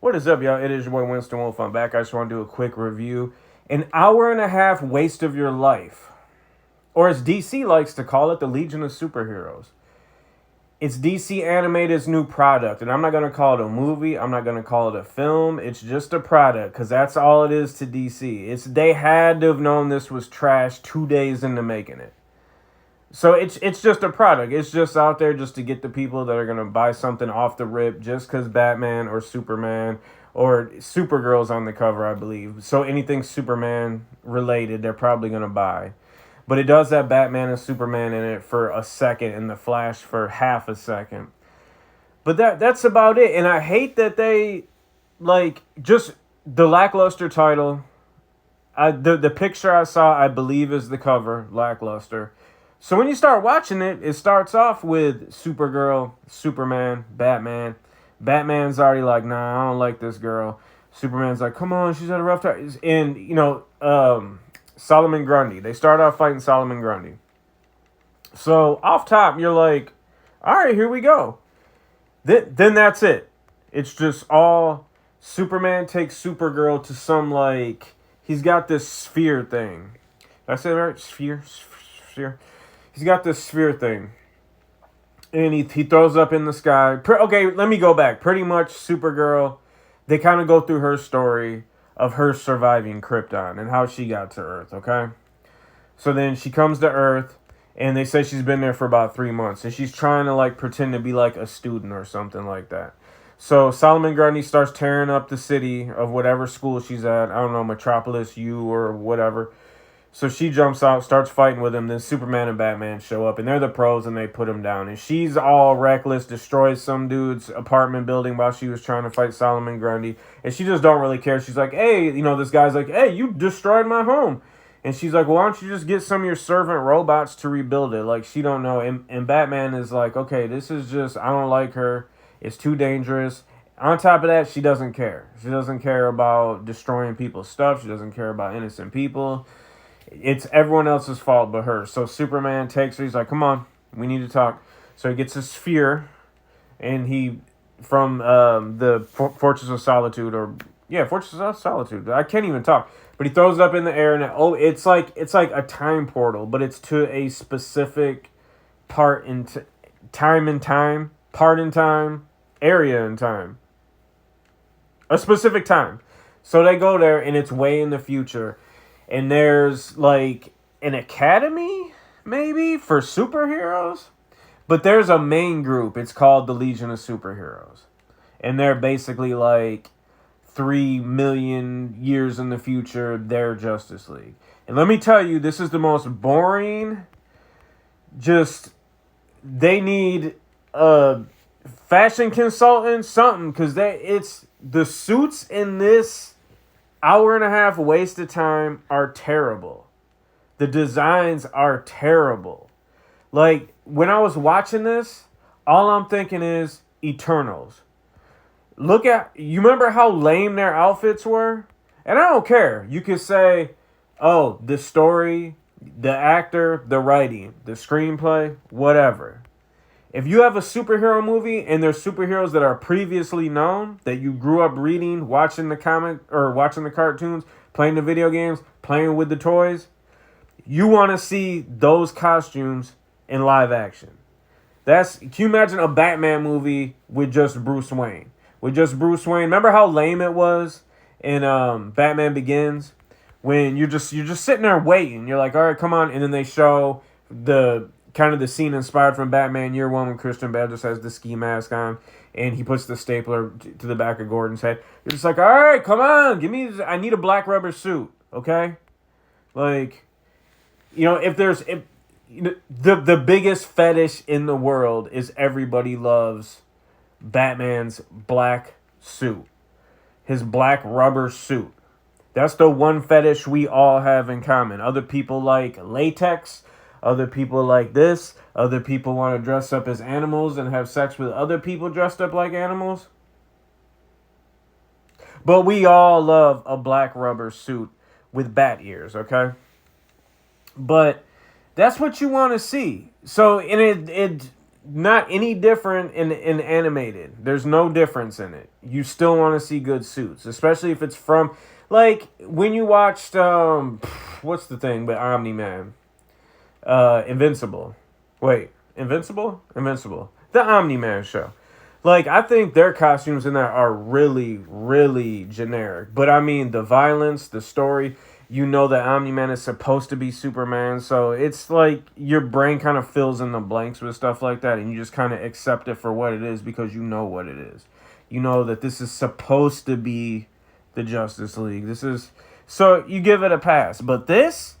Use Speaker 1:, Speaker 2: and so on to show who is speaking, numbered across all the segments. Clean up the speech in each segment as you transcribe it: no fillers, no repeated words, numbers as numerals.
Speaker 1: What is up, y'all? It is your boy Winston Wolf. I'm back. I just want to do a quick review. An hour and a half waste of your life. Or as DC likes to call it, the Legion of Superheroes. It's DC Animated's new product. And I'm not going to call it a movie. I'm not going to call it a film. It's just a product. Because that's all it is to DC. They had to have known this was trash 2 days into making it. So it's just a product. It's just out there just to get the people that are going to buy something off the rip just because Batman or Superman or Supergirl's on the cover, I believe. So anything Superman related, they're probably going to buy. But it does have Batman and Superman in it for a second and the Flash for half a second. But that's about it. And I hate that they, just the lackluster title. The picture I saw, I believe, is the cover, lackluster. So when you start watching it, it starts off with Supergirl, Superman, Batman. Batman's already like, nah, I don't like this girl. Superman's like, come on, she's had a rough time. And, Solomon Grundy. They start off fighting Solomon Grundy. So off top, you're like, all right, here we go. Then that's it. It's just all Superman takes Supergirl to some, he's got this sphere thing. Did I say that right? Sphere? He's got this sphere thing. And he throws up in the sky. Okay, let me go back. Pretty much Supergirl, they kind of go through her story of her surviving Krypton and how she got to Earth, okay? So then she comes to Earth, and they say she's been there for about 3 months. And she's trying to, pretend to be, a student or something like that. So Solomon Grundy starts tearing up the city of whatever school she's at. I don't know, Metropolis U or whatever. So she jumps out, starts fighting with him. Then Superman and Batman show up, and they're the pros, and they put him down. And she's all reckless, destroys some dude's apartment building while she was trying to fight Solomon Grundy. And she just don't really care. She's like, hey, this guy's like, hey, you destroyed my home. And she's like, well, why don't you just get some of your servant robots to rebuild it? She don't know. And Batman is like, okay, this is just, I don't like her. It's too dangerous. On top of that, she doesn't care. She doesn't care about destroying people's stuff. She doesn't care about innocent people. It's everyone else's fault but hers. So Superman takes her. He's like, come on, we need to talk. So he gets a sphere, and he, from the Fortress of Solitude, Fortress of Solitude. I can't even talk. But he throws it up in the air, and it's like a time portal, but it's to a specific part in time and time, part in time, area in time. A specific time. So they go there, and it's way in the future. And there's, an academy, maybe, for superheroes? But there's a main group. It's called the Legion of Superheroes. And they're basically, 3 million years in the future, they're Justice League. And let me tell you, this is the most boring, they need a fashion consultant, something, because it's the suits in this hour and a half waste of time are terrible. The designs are terrible. When I was watching this, all I'm thinking is Eternals. You remember how lame their outfits were? And I don't care. You could say, oh, the story, the actor, the writing, the screenplay, whatever. If you have a superhero movie and there's superheroes that are previously known, that you grew up reading, watching the comic or watching the cartoons, playing the video games, playing with the toys, you want to see those costumes in live action. Can you imagine a Batman movie with just Bruce Wayne? Remember how lame it was in Batman Begins? When you're just sitting there waiting. You're like, all right, come on. And then they show the scene inspired from Batman Year One when Christian Bale just has the ski mask on and he puts the stapler to the back of Gordon's head. You're just like, all right, come on, I need a black rubber suit, okay? The biggest fetish in the world is everybody loves Batman's black suit, his black rubber suit. That's the one fetish we all have in common. Other people like latex. Other people like this. Other people want to dress up as animals and have sex with other people dressed up like animals. But we all love a black rubber suit with bat ears, okay? But that's what you want to see. So, and not any different in animated. There's no difference in it. You still want to see good suits, especially if it's from like when you watched what's the thing but Omni Man, Invincible. Wait, Invincible, Invincible, the Omni Man show. Like I think their costumes in that are really really generic, but I mean the violence, the story. You know that Omni Man is supposed to be Superman, so it's like your brain kind of fills in the blanks with stuff like that, and you just kind of accept it for what it is because you know what it is. You know that this is supposed to be the Justice League. This is so you give it a pass, but this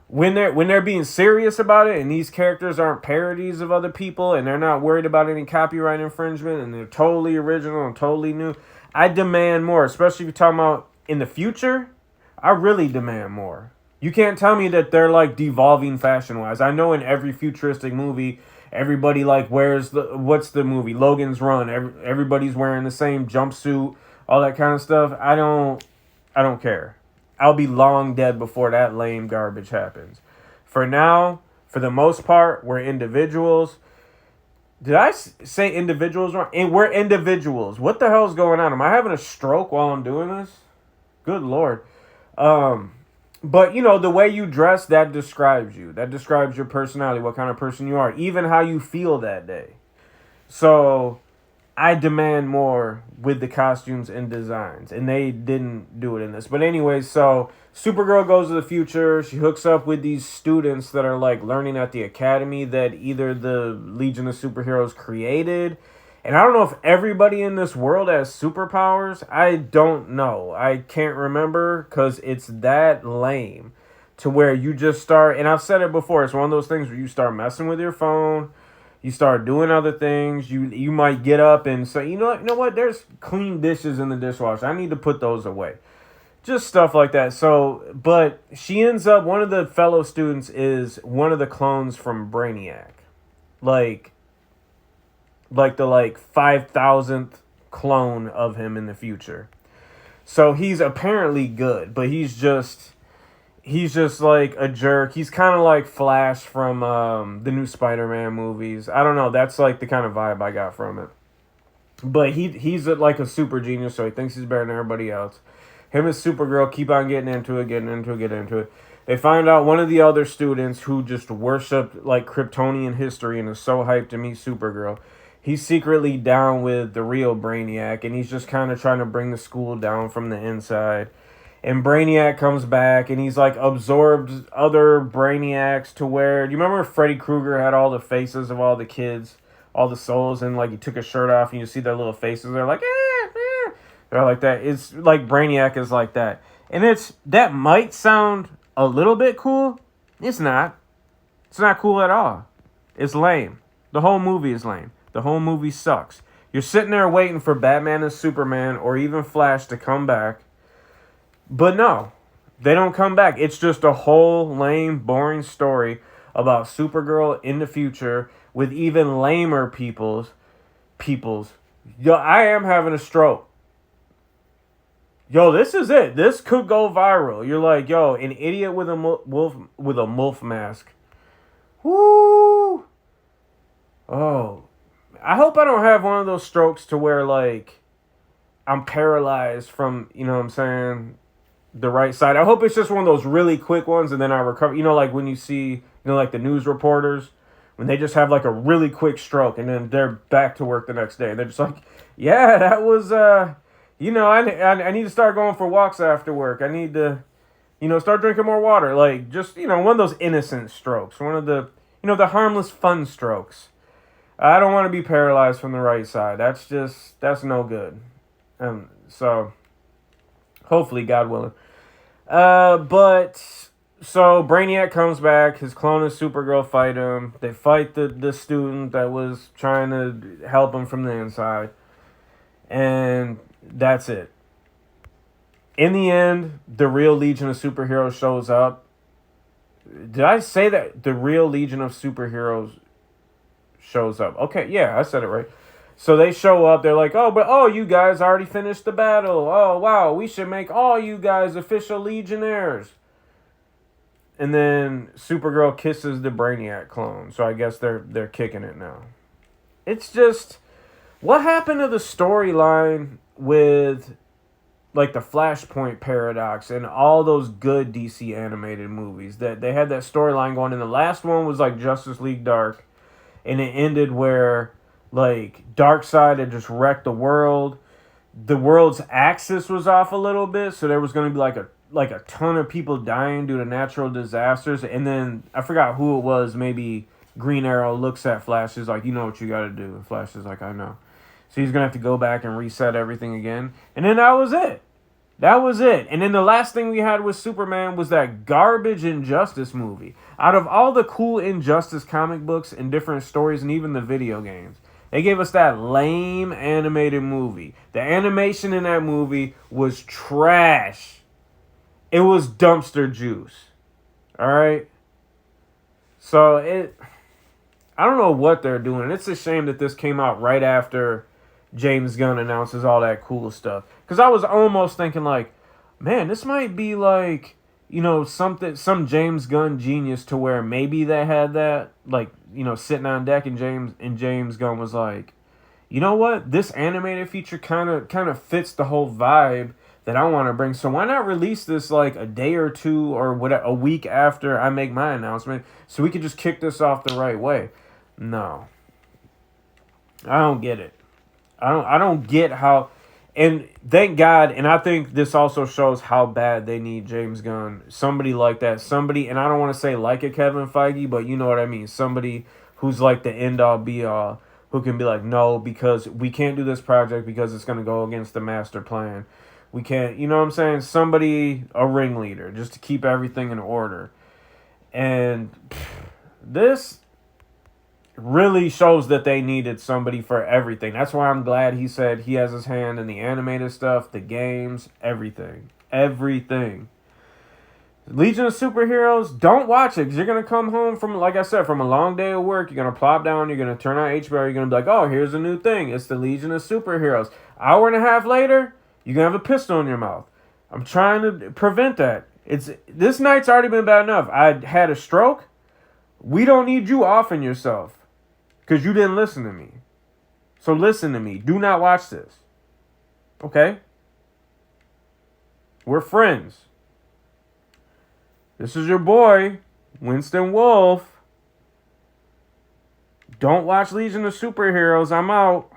Speaker 1: when they're being serious about it, and these characters aren't parodies of other people, and they're not worried about any copyright infringement, and they're totally original and totally new, I demand more. Especially if you're talking about in the future. I really demand more. You can't tell me that they're like devolving fashion wise. I know in every futuristic movie, everybody like wears what's the movie Logan's Run. Everybody's wearing the same jumpsuit, all that kind of stuff. I don't care. I'll be long dead before that lame garbage happens. For now, for the most part, we're individuals. Did I say individuals wrong? And we're individuals. What the hell's going on? Am I having a stroke while I'm doing this? Good Lord. But you know, the way you dress, that describes you. That describes your personality, what kind of person you are, even how you feel that day. So I demand more with the costumes and designs, and they didn't do it in this. But anyway, so Supergirl goes to the future. She hooks up with these students that are like learning at the academy that either the Legion of Superheroes created. And I don't know if everybody in this world has superpowers. I don't know. I can't remember because it's that lame to where you just start. And I've said it before. It's one of those things where you start messing with your phone. You start doing other things. You might get up and say, you know what? There's clean dishes in the dishwasher. I need to put those away. Just stuff like that. So, but she ends up, one of the fellow students is one of the clones from Brainiac. Like the 5,000th clone of him in the future. So he's apparently good, but he's just like a jerk. He's kind of like Flash from the new Spider-Man movies. I don't know. That's like the kind of vibe I got from it. But he's like a super genius, so he thinks he's better than everybody else. Him and Supergirl keep on getting into it. They find out one of the other students who just worshipped like Kryptonian history and is so hyped to meet Supergirl. He's secretly down with the real Brainiac, and he's just kind of trying to bring the school down from the inside. And Brainiac comes back, and he's like absorbed other Brainiacs to where... Do you remember Freddy Krueger had all the faces of all the kids, all the souls, and like he took his shirt off, and you see their little faces. They're like, they're like that. It's like Brainiac is like that. And that might sound a little bit cool. It's not. It's not cool at all. It's lame. The whole movie is lame. The whole movie sucks. You're sitting there waiting for Batman and Superman or even Flash to come back. But no, they don't come back. It's just a whole lame, boring story about Supergirl in the future with even lamer peoples. Yo, I am having a stroke. Yo, this is it. This could go viral. You're like, yo, an idiot with a wolf mask. Woo! Oh, I hope I don't have one of those strokes to where like I'm paralyzed from, you know what I'm saying, the right side. I hope it's just one of those really quick ones and then I recover. You know, like when you see, like the news reporters, when they just have like a really quick stroke and then they're back to work the next day. And they're just like, yeah, that was, I need to start going for walks after work. I need to, start drinking more water. Like just, one of those innocent strokes. One of the, the harmless fun strokes. I don't want to be paralyzed from the right side. That's no good. So hopefully, God willing. So Brainiac comes back. His clone and Supergirl fight him. They fight the student that was trying to help him from the inside. And that's it. In the end, the real Legion of Superheroes shows up. Did I say that the real Legion of Superheroes shows up? Okay, yeah, I said it right. So they show up. They're like, you guys already finished the battle. Oh, wow, we should make all you guys official Legionnaires. And then Supergirl kisses the Brainiac clone. So I guess they're kicking it now. it's just, what happened to the storyline with like the Flashpoint paradox and all those good DC animated movies that they had that storyline going? And the last one was like Justice League Dark, and it ended where like Darkseid had just wrecked the world. The world's axis was off a little bit, so there was going to be like a ton of people dying due to natural disasters. And then I forgot who it was. Maybe Green Arrow looks at Flash, is like, you know what you got to do. And Flash is like, I know. So he's gonna have to go back and reset everything again. And then that was it. That was it. And then the last thing we had with Superman was that garbage Injustice movie. Out of all the cool Injustice comic books and different stories and even the video games, they gave us that lame animated movie. The animation in that movie was trash. It was dumpster juice. Alright? So I don't know what they're doing. It's a shame that this came out right after James Gunn announces all that cool stuff. Because I was almost thinking like, man, this might be like, you know, some James Gunn genius to where maybe they had that, like, you know, sitting on deck, and James Gunn was like, you know what? This animated feature kind of fits the whole vibe that I want to bring. So why not release this like a day or two or whatever, a week after I make my announcement, so we could just kick this off the right way? No. I don't get it. I don't get how, and thank God, and I think this also shows how bad they need James Gunn. Somebody like that. Somebody, and I don't want to say like a Kevin Feige, but you know what I mean. Somebody who's like the end all be all, who can be like, no, because we can't do this project because it's going to go against the master plan. We can't, you know what I'm saying? Somebody, a ringleader, just to keep everything in order. And this really shows that they needed somebody for everything. That's why I'm glad he said he has his hand in the animated stuff, the games, everything. Everything. Legion of Superheroes, don't watch it, because you're going to come home from, like I said, from a long day of work. You're going to plop down, you're going to turn on HBO, you're going to be like, oh, here's a new thing. It's the Legion of Superheroes. Hour and a half later, you're going to have a pistol in your mouth. I'm trying to prevent that. This night's already been bad enough. I had a stroke. We don't need you offing yourself because you didn't listen to me. So listen to me. Do not watch this. Okay? We're friends. This is your boy, Winston Wolf. Don't watch Legion of Superheroes. I'm out.